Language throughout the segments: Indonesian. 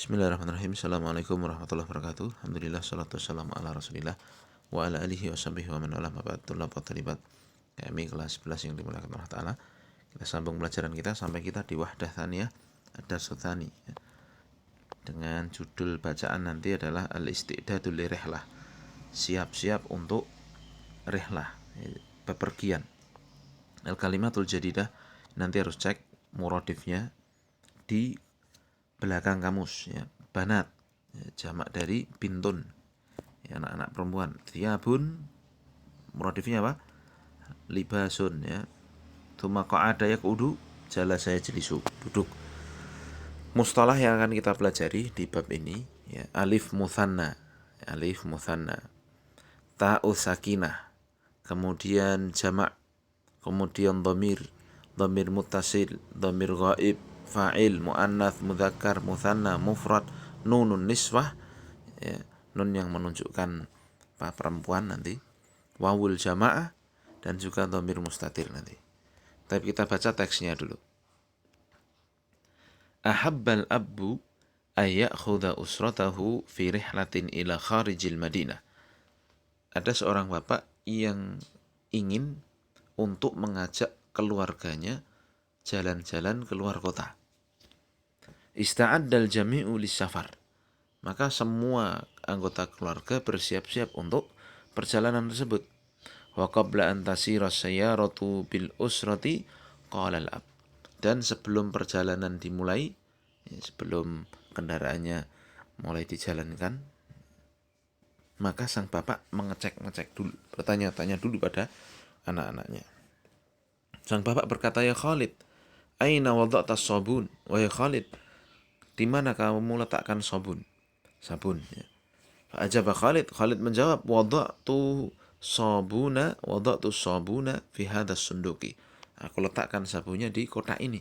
Bismillahirrahmanirrahim. Assalamualaikum warahmatullahi wabarakatuh. Alhamdulillah, salatu wassalamu ala rasulillah wa ala alihi wa sahbihi wa man wala mabad. Tullah talibat kami kelas 11 yang dimuliakan Allah Ta'ala. Kita sambung pelajaran kita sampai kita di Wahdah Thaniyah Ad-Darsu Tsani, dengan judul bacaan nanti adalah Al-Isti'dadu li Rihlah, siap-siap untuk rihlah, bepergian. Al-Kalimatul Jadidah, nanti harus cek muradifnya di belakang kamus, ya. Banat, ya, jamak dari bintun, ya, anak-anak perempuan. Thiyabun, muradifnya apa? Libasun, ya. Tsumma qa'ada yaqudu, jalasa yajlisu, duduk. Mustalah yang akan kita pelajari di bab ini, ya, alif mutsanna, ta'u sakinah, kemudian jamak, kemudian dhamir muttasil, dhamir ghaib, fa'il, mu'annath, mudzakkar, mutsanna, mufrad, nunun niswah, ya, nun yang menunjukkan perempuan nanti, wawul jamaah, dan juga dhamir mustatir nanti. Tapi kita baca teksnya dulu. Ahabbal abbu ayyakhudha usratahu fi rihlatin ila kharijil Madinah. Ada seorang bapak yang ingin untuk mengajak keluarganya jalan-jalan keluar kota. Ista'addal jami'u lis-safar. Maka semua anggota keluarga bersiap-siap untuk perjalanan tersebut. Wa qabla an tasira sayyaratu bil usrati qala al-ab. Dan sebelum perjalanan dimulai, sebelum kendaraannya mulai dijalankan, maka sang bapak mengecek dulu, bertanya-tanya dulu pada anak-anaknya. Sang bapak berkata, ya Khalid, aina wada'ta sabun? Wahai Khalid, di mana kamu letakkan sabun? Ya. Fa'ajaba Khalid menjawab, wada'tu sabuna fi hadas sunduki. Aku letakkan sabunnya di kotak ini.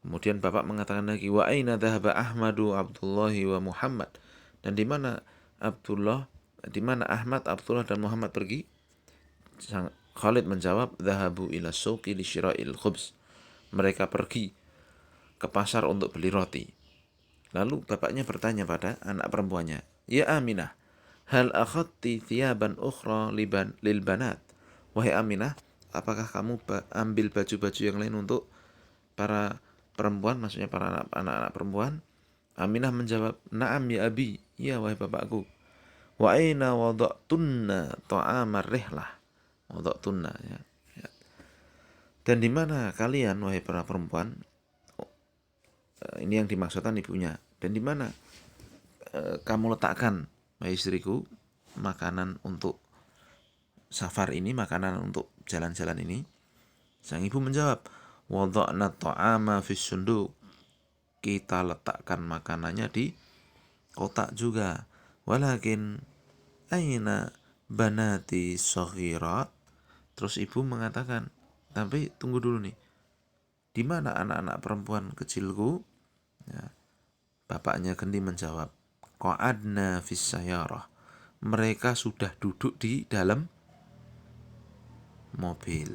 Kemudian bapak mengatakan lagi, wa aina dhahaba Ahmadu, Abdullahi wa Muhammad? Dan di mana Ahmad, Abdullah dan Muhammad pergi? Khalid menjawab, dhahabu ila suqi li syira'il khubz. Mereka pergi ke pasar untuk beli roti. Lalu bapaknya bertanya pada anak perempuannya, ya Aminah, hal akhadti thiyaban ukhra lil banat? Wahai Aminah, apakah kamu ambil baju-baju yang lain untuk para perempuan, maksudnya para anak-anak perempuan? Aminah menjawab, na'am ya abi, ya wahai bapakku. Wa aina wada'tunna ta'amar rihlah. Wada'tunna, ya. Dan di mana kalian, wahai para perempuan? Ini yang dimaksudkan ibunya. Dan di mana kamu letakkan, wahai istriku, makanan untuk safar ini, makanan untuk jalan-jalan ini? Sang ibu menjawab, wada'na ta'ama fis sunduk. Kita letakkan makanannya di kotak juga. Walakin aina banati saghirat? Terus ibu mengatakan, tapi tunggu dulu nih, di mana anak-anak perempuan kecilku? Ya. Bapaknya Gendi menjawab, qa'adna fis sayyarah. Mereka sudah duduk di dalam mobil.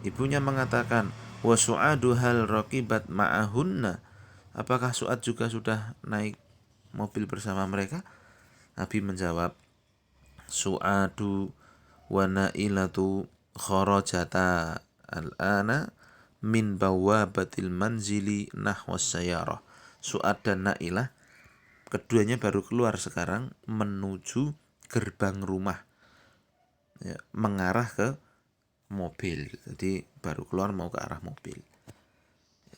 Ibunya mengatakan, wa su'adu hal raqibat ma'ahunna. Apakah Su'ad juga sudah naik mobil bersama mereka? Abi menjawab, Su'adu wa Nailatu kharajata al-ana min bawabatil manzili nahwas sayyarah. Su'ad dan Nailah, keduanya baru keluar sekarang menuju gerbang rumah, ya, mengarah ke mobil. Jadi baru keluar mau ke arah mobil.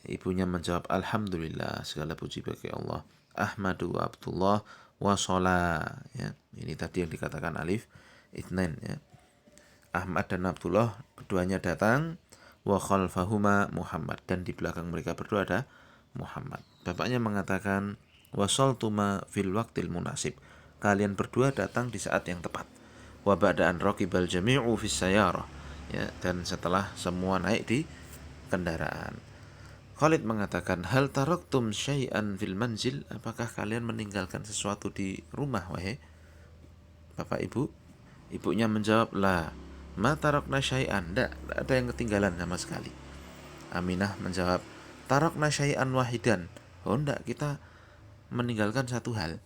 Ibunya menjawab, alhamdulillah, segala puji bagi Allah. Ahmadu wa Abdullah wa sholah, ya. Ini tadi yang dikatakan alif itsnain, ya. Ahmad dan Abdullah keduanya datang, wa khalfahuma Muhammad, dan di belakang mereka berdua ada Muhammad. Bapaknya mengatakan, wasaltuma fil waqtil munasib. Kalian berdua datang di saat yang tepat. Wa ba'da'an raqibal jami'u fis sayyarah, ya, dan setelah semua naik di kendaraan. Khalid mengatakan, hal taraktum syai'an fil manzil? Apakah kalian meninggalkan sesuatu di rumah, wahai bapak ibu? Ibunya menjawab, la ma tarakna syai'an. Tidak ada yang ketinggalan sama sekali. Aminah menjawab, tarakna syai'an wahidan. Oh enggak, kita meninggalkan satu hal.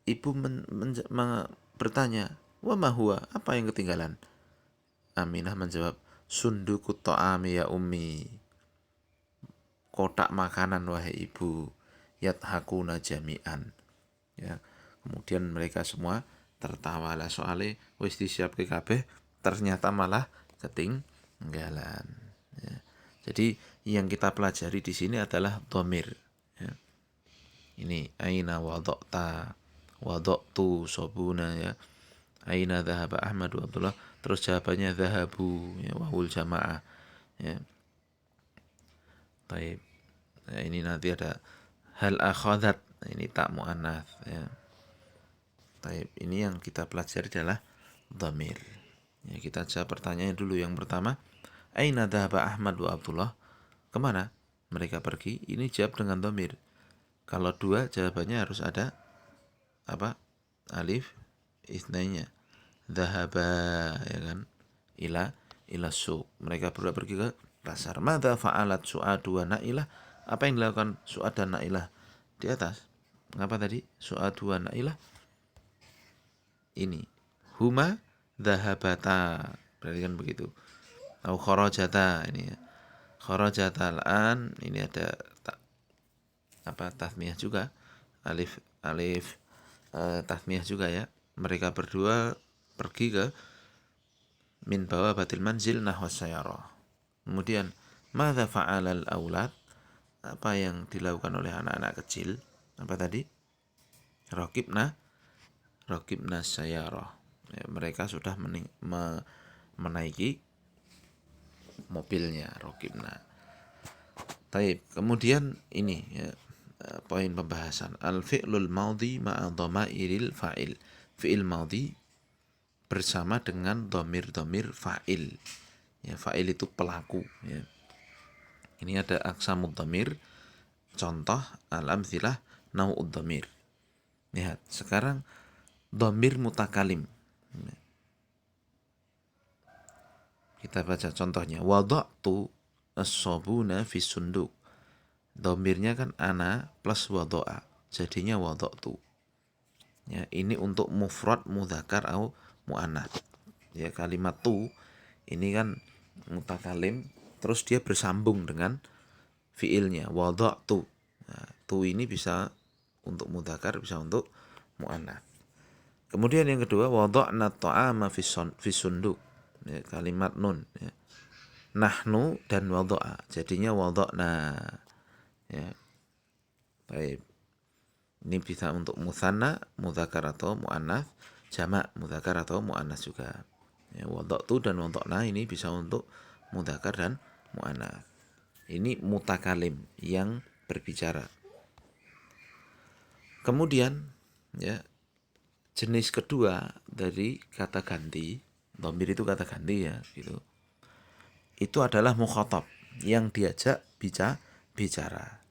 Ibu bertanya, wa ma huwa, apa yang ketinggalan? Aminah menjawab, sunduku ta'ami ya ummi, kotak makanan wahai ibu, yathakuna jami'an. Ya. Kemudian mereka semua tertawa lah soalnya wis disiapke kabeh, ternyata malah ketinggalan. Ya. Jadi yang kita pelajari di sini adalah dhamir. Ya. Ini aina wada'ta, wada'tu sobuna, ya. Aina dhahaba Ahmad wa Abdullah, terus jawabannya dhahabu, ya, wahul jamaah. Ya. Baik. Nah, ini nanti ada hal akhadat, ini tak muannats, ya. Baik, ini yang kita pelajari adalah dhamir. Ya, kita jawab pertanyaan dulu. Yang pertama, aina dhahaba Ahmad wa Abdullah? Kemana mereka pergi? Ini jawab dengan dhamir. Kalau dua, jawabannya harus ada apa? Alif isnainya. Dhahaba, ya kan? Ila suq. Mereka berdua pergi ke pasar. Madza fa'alat Su'adu wa Nailah? Apa yang dilakukan Su'ad dan Nailah di atas? Ngapa tadi? Su'adu wa Nailah? Ini huma dhahabata, berarti kan begitu. Au kharajata, ini ya. Kharajata al-an, ini ada tasmiyah juga. Alif tasmiyah juga, ya. Mereka berdua pergi ke min bawa batil manzil nahwa sayyarah. Kemudian madza fa'alal aulad? Apa yang dilakukan oleh anak-anak kecil? Apa tadi? Raqibna sayyarah. Ya, mereka sudah menaiki mobilnya, raqibna. Taib. Kemudian ini, ya, poin pembahasan al-fi'lul madhi ma'a dhamairil fa'il. Fi'il madhi bersama dengan dhamir-dhamir fa'il. Ya, fa'il itu pelaku, ya. Ini ada aqsamud dhamir. Contoh al-amtsilah nau'ud dhamir. Lihat, sekarang dhamir mutakalim. Kita baca contohnya. Wada'tu as-sabuna fi sunduk. Dhamirnya kan ana plus wada'a, jadinya wada'tu. Ya, ini untuk mufrad mudzakkar atau muannats. Ya, kalimat tu ini kan mutakalim, terus dia bersambung dengan fiilnya wada'tu. Nah, tu ini bisa untuk mudzakkar, bisa untuk muannats. Kemudian yang kedua, wada'na ta'ama fi sunduk. Ya, kalimat nun, ya. Nahnu dan wada'a, jadinya wada'na. Ya. Baik. Ini bisa untuk mutsanna, mudzakkar atau muannats, jamak mudzakkar atau muannats juga. Ya, wada'tu dan wada'na ini bisa untuk mudzakkar dan muannats. Ini mutakalim yang berbicara. Kemudian, ya, jenis kedua dari kata ganti, dhamir itu kata ganti, ya, gitu. Itu adalah mukhatab, yang diajak bicara.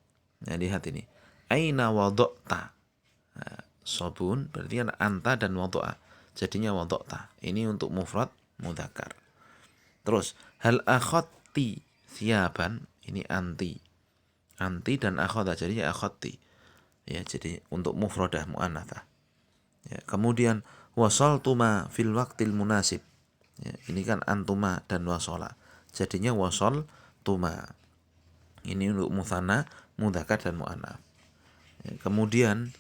Nah, lihat ini. Aina wada'ta. Nah, sobun berarti kan anta dan wada'a, jadinya wada'ta. Ini untuk mufrad mudzakkar. Terus hal akhadti siaban, ini anti. Anti dan akhadha, jadinya akhadti. Ya, jadi untuk mufradah muannatsa. Ya, kemudian wasaltuma fil waqtil munasib. Ya, ini kan antuma dan wasola, jadinya wasol tuma. Ini untuk mutsanna, mudzakkar dan muannats. Ya, kemudian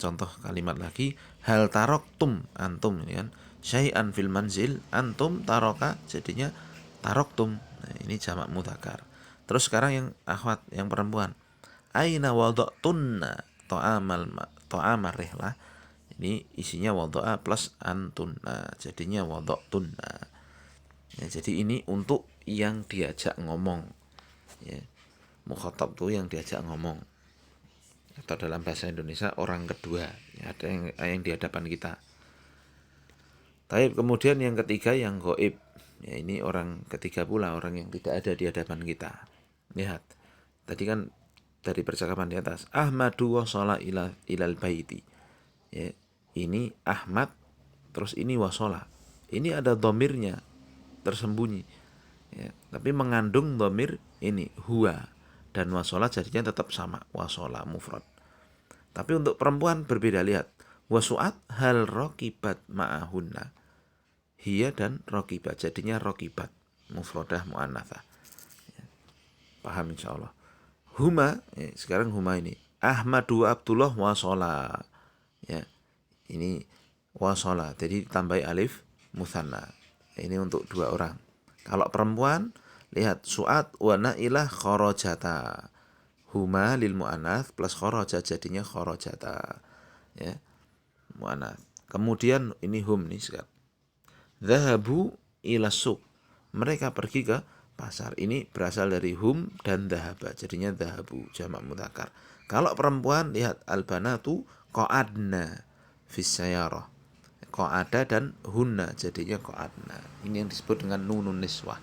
contoh kalimat lagi, hal taroktum antum, ini kan syai'an fil manzil, antum taroka, jadinya taroktum. Nah, ini jamak mudzakkar. Terus sekarang yang akhwat, yang perempuan, aina wada'tunna ta'amal rihlah. Ini isinya wada'a plus antunna, jadinya wada'tunna. Ya, jadi ini untuk yang diajak ngomong. Ya, mukhatab tuh yang diajak ngomong. Atau dalam bahasa Indonesia orang kedua, ya, ada yang di hadapan kita. Taib. Kemudian yang ketiga yang ghaib. Ya, ini orang ketiga pula, orang yang tidak ada di hadapan kita. Lihat. Tadi kan dari percakapan di atas, Ahmadu wasala ilal baiti. Ya, ini Ahmad, terus ini wasala. Ini ada dhamirnya tersembunyi. Ya, tapi mengandung dhamir ini huwa, dan wasala jadinya tetap sama, wasala mufrad. Tapi untuk perempuan berbeda, lihat. Wasu'at hal rokibat ma'ahunna. Hiya dan rokibat, jadinya rokibat. Mufrodah mu'annatsah. Paham insyaallah. Huma, sekarang huma ini. Ahmadu Abdullah wasola. Ya, ini wasola. Jadi tambahi alif musanna. Ini untuk 2 orang. Kalau perempuan, lihat su'at wa na'ilah kharajata. Huma lil mu'anats plus kharaja jadinya kharajata. Ya, mu'anats. Kemudian ini hum nih sekarang. Dhahabu ila suq. Mereka pergi ke pasar. Ini berasal dari hum dan dhahaba. Jadinya dhahabu jamak mudzakkar. Kalau perempuan, lihat albanatu qa'adna fis sayyarah. Qa'ada dan hunna jadinya qa'adna. Ini yang disebut dengan nunun niswah.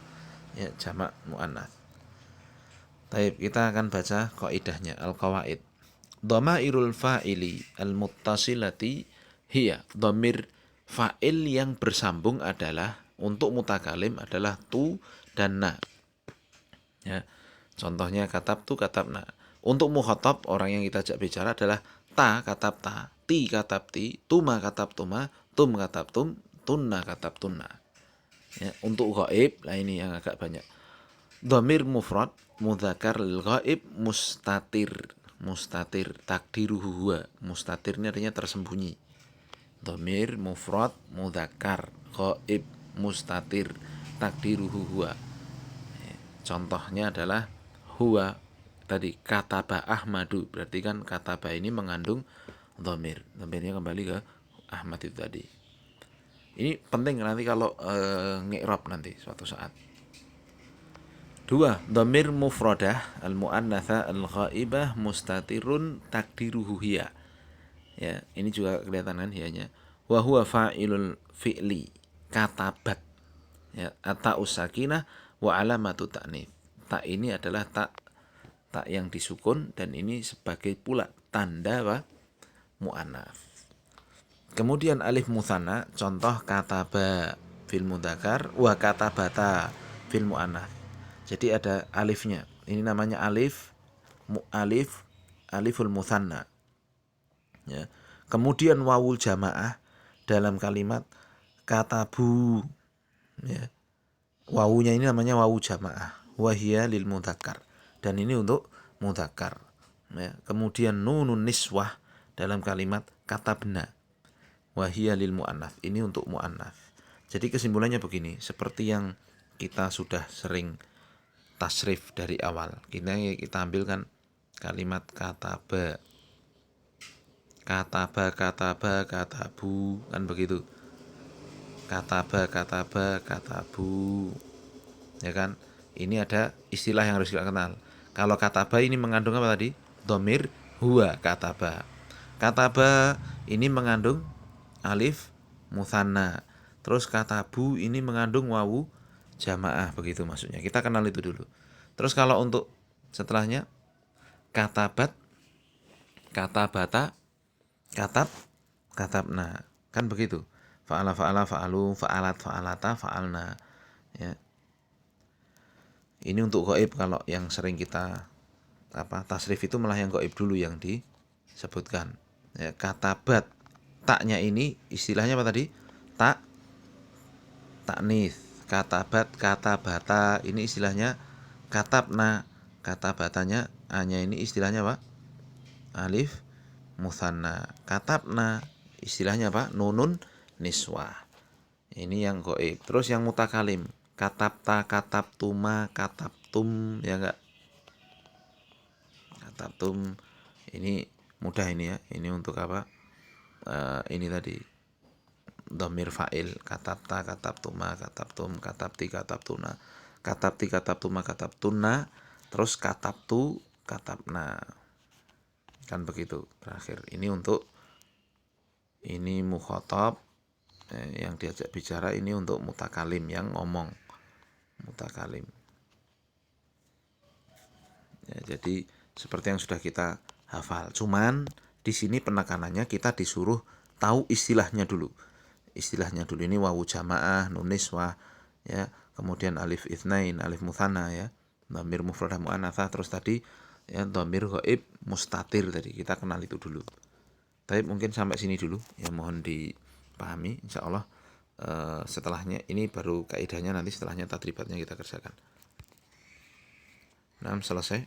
Ya, jamak muannats. Baik, kita akan baca kaidahnya al-qawaid. Dhamairul fa'ili al-muttasilati hiya. Dhamir fa'il yang bersambung adalah untuk mutakalim adalah tu dan na. Ya. Contohnya katabtu katabna. Untuk mukhatab orang yang kita ajak bicara adalah ta katabta, ti katabti, tuma katabtuma, tum katabtum, tunna katabtunna. Ya, untuk ghaib, lah ini yang agak banyak. Dhamir mufrad mudzakkar lil ghaib mustatir. Mustatir takdiruhu huwa. Mustatir ini artinya tersembunyi. Dhamir mufrad mudzakkar ghaib mustatir takdiruhu huwa. Contohnya adalah huwa tadi kataba Ahmadu, berarti kan kataba ini mengandung dhamir. Dhamirnya kembali ke Ahmad itu tadi. Ini penting nanti kalau ngi'rab nanti suatu saat. 2. Dhamir mufradah al-mu'annatsa al-ghaibah mustatirun takdiruhu hiya. Ya, ini juga kelihatan kan hiyanya. Wa huwa fa'ilul fi'li katabat. Ya, ata'us sakinah wa alamatu ta'nits. Ta ini adalah tak yang disukun dan ini sebagai pula tanda mu'annats. Kemudian alif musanna, contoh kataba fil mudzakkar wa katabata fil mu'annats. Jadi ada alifnya. Ini namanya aliful musanna. Ya. Kemudian wawul jamaah dalam kalimat katabu. Ya. Wawunya ini namanya wawu jamaah. Wahia lil mudzakkar. Dan ini untuk mudzakkar. Ya. Kemudian nunun niswah dalam kalimat katabna. Wahia lil mu'annats. Ini untuk mu'annats. Jadi kesimpulannya begini, seperti yang kita sudah sering tasrif dari awal. Kita ambilkan kalimat kataba. Katabu, kan begitu. Kataba, katabu. Ya kan? Ini ada istilah yang harus kita kenal. Kalau kataba ini mengandung apa tadi? Dhamir huwa kataba. Kataba ini mengandung alif musanna. Terus katabu ini mengandung wawu jamaah, begitu maksudnya. Kita kenal itu dulu. Terus kalau untuk setelahnya katabat, katabata, katabna, kan begitu. Fa'ala, fa'alu, fa'alat, fa'alata, fa'alna. Ya. Ini untuk ghaib. Kalau yang sering kita tasrif itu malah yang ghaib dulu yang disebutkan. Ya, katabat, taknya ini istilahnya apa tadi? Taknis. Katabat, katabata, ini istilahnya katabna. Katabatanya hanya ini istilahnya apa? Alif musanna. Katabna istilahnya apa? Nunun niswah. Ini yang ghaib. Terus yang mutakalim, katabta, katabtuma, katabtum, ya enggak? Katabtum ini mudah ini ya. Ini untuk apa? Ini tadi dhamir fa'il, katabta, katabtuma, katabtum, katabti, katabtuna, katabti, katabtuma, katabtuna, terus katabtu, katabna, kan begitu terakhir. Ini untuk ini mukhatab yang diajak bicara, ini untuk mutakalim yang ngomong, mutakalim. Ya, jadi seperti yang sudah kita hafal, cuman di sini penekanannya kita disuruh tahu istilahnya dulu. Istilahnya dulu ini wawu jamaah, nun niswah, ya, kemudian alif itsnain, alif mutsanna, ya, dhamir mufradah muannatsa, terus tadi Ya, dhamir ghaib mustatir tadi kita kenal itu dulu. Tapi mungkin sampai sini dulu ya, mohon dipahami. Insya Allah setelahnya ini baru kaidahnya, nanti setelahnya tadribatnya kita kerjakan. Nah, selesai.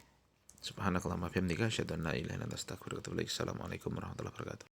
Subhanakallahumma bihamdika asyhadu an la ilaha illa anta astaghfiruka wa atubu ilaik. Assalamualaikum warahmatullahi wabarakatuh.